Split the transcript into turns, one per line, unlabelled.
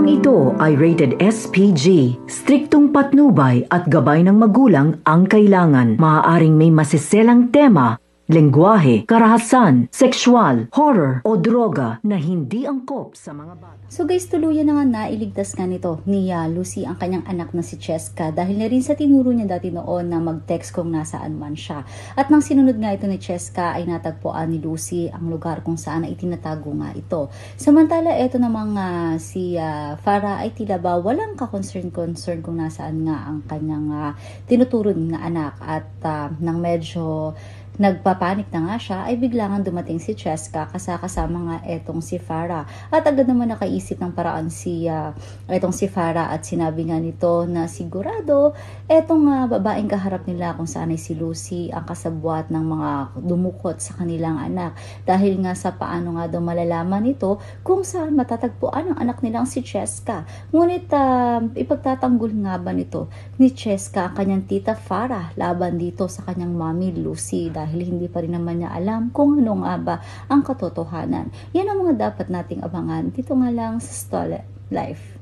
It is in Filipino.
Programang ito ay rated SPG. Striktong patnubay at gabay ng magulang ang kailangan. Maaaring may masiselang tema, lengguwahe, karahasan, sexual, horror o droga na hindi angkop sa mga bata.
So guys, tuluyan na nga nailigtas nga nito ni Lucy ang kanyang anak na si Cheska dahil na rin sa tinuro niya dati noon na mag-text kung nasaan man siya. At nang sinunod nga ito ni Cheska ay natagpuan ni Lucy ang lugar kung saan ay itinatago nga ito. Samantala ito namang si Farah ay tila ba walang ka-concern kung nasaan nga ang kanyang tinuturo nga anak at nang medyo nagpapanik na nga siya, ay biglangan dumating si Cheska kasama nga etong si Farah. At agad naman nakaisip ng paraan etong si Farah at sinabi nga nito na sigurado etong babaeng kaharap nila kung saan ay si Lucy ang kasabwat ng mga dumukot sa kanilang anak. Dahil nga sa paano nga daw malalaman ito kung saan matatagpuan ang anak nilang si Cheska. Ngunit ipagtatanggol nga ba nito ni Cheska ang kanyang tita Farah laban dito sa kanyang mommy Lucy dahil hindi pa rin naman niya alam kung ano nga ba ang katotohanan. Yan ang mga dapat nating abangan dito nga lang sa Stolen Life.